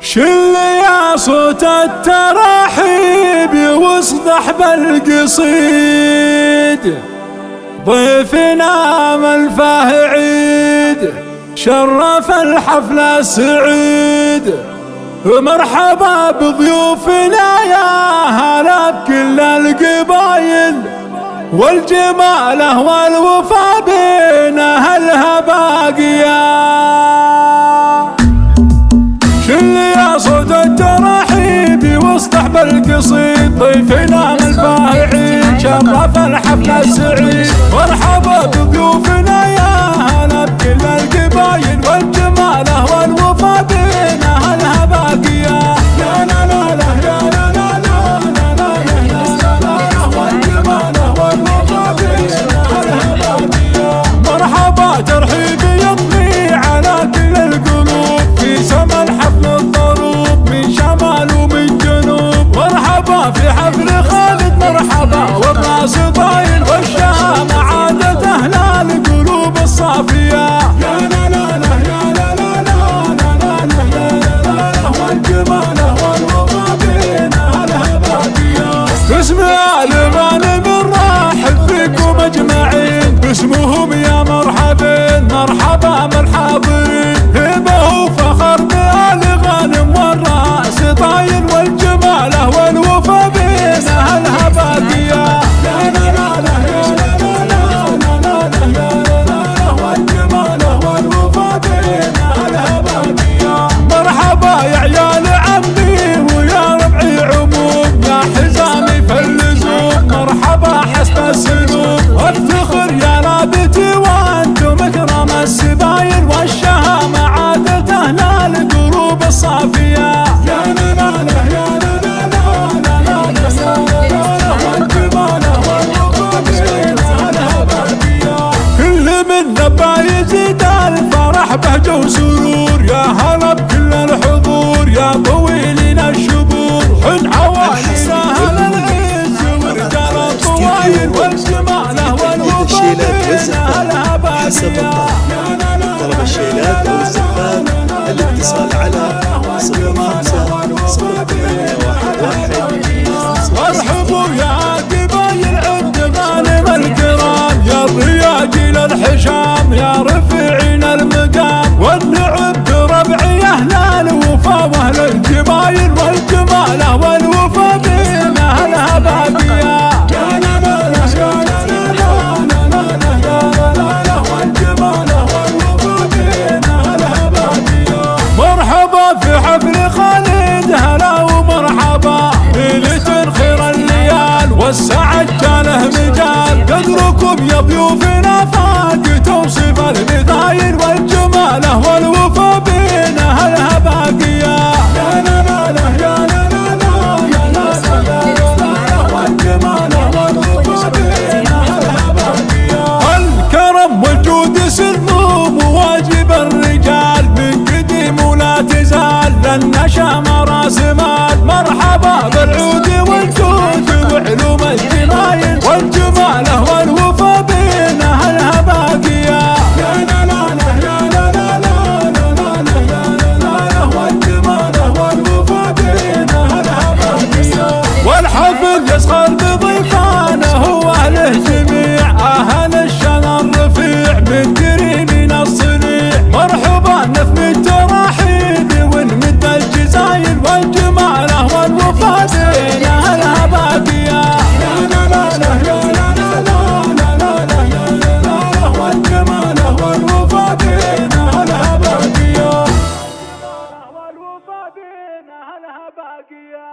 شل يا صوت التراحيب واصدح بالقصيد، ضيفنا ملفاه عيد شرف الحفل السعيد. مرحبا بضيوفنا يا هلا بكل القبايل، والجماله والوفا بين اهلها باقيه. شل يا صوت التراحيب واصدح بالقصيد، ضيفنا ملفاه عيد شرف الحفل السعيد. مرحبا بضيوفنا يا هلا بكل القبايل، والجماله والوفا بين اهلها باقيه. يا لا لا لا يا لا لا لا لا لا لا، والجماله والوفا بين اهلها باقيه. مرحبا ترحيبي يطغي على كل القلوب، في سما الحفل الضروب من شمال ومن جنوب. مرحبا في حفل خالد مرحبا والراس طايل، والشهامة عادت أهل القلوب الصافية. يا لا لا لا يا لا لا لا لا لا لا لا، والجماله والوفا بين أهلها باقية. باسم آل غانم نرحب فيكم أجمعين، باسمهم يا مرحبين مرحبا بالحاضرين. هبة وفخر بآل غانم والراس طايل، والجماله والوفا بين أهلها باقية. يا لا لا لا يا لا لا لا لا لا لا، والجماله والوفا بين أهلها باقية. مرحبا يا عيال عمي ويا ربعي عموم، يا حزامي في اللزوم مرحبا حسب السلوك. وافتخر يا رابتي وانتم اكرم السبايل، والشهامة عادت اهل القلوب الصافية. يا لا لا لا يا لا لا لا لا لا لا، والجماله والوفا بين اهلها باقية. كل من لبى يزيد الفرح بهجة وسرور، يا هلا بكل الحضور يا طويلين الشبور. حن عوالي سهل العز ورجال الطوايل، والجماله والوفا بين اهلها باقية. طلب الشيلات او الزفات الاتصال على 05-0811. مرحبوا يا قبايل عد غانم الكرام، يا الرياجيل الحشام يا رفيعين المقام. ونعد ربعي اهل الوفا واهل الجبايل، والجماله والوفا بين اهلها باقيه. يا لا لا لا يا لا لا لا لا لا لا لا، والجماله والوفا بين اهلها باقيه. مرحبا في حفل خالد هلا ومرحبا، ليلة خير الليال والسعد جاله مجال. قدركم يا ضيوفنا فاق توصيف المثايل، والجماله والوفا بين اهلها باقيه. يا لا لا لا يا لا لا لا لا لا لا، والجماله والوفا بين اهلها باقيه. الكرم والجود سلمهم وواجب الرجال، من قديم ولا تزال للنشا راس مال. مرحبا بالعود والجود وعلوم الجمايل، والجماله والوفا بين اهلها باقيه. يا لا لا لا يا لا لا لا لا لا لا، والجماله والوفا بين اهلها باقيه. والحفل يسخر بضيفانه واهله جميع، اهل الشان الرفيع من كريمين الصنيع. مرحبا نفني التراحيب ونمد الجزايل، والجماله والوفا بين اهلها باقيه. يا لا لا لا يا لا لا لا لا لا لا، والجماله والوفا بين اهلها باقيه. والوفا بين اهلها باقيه.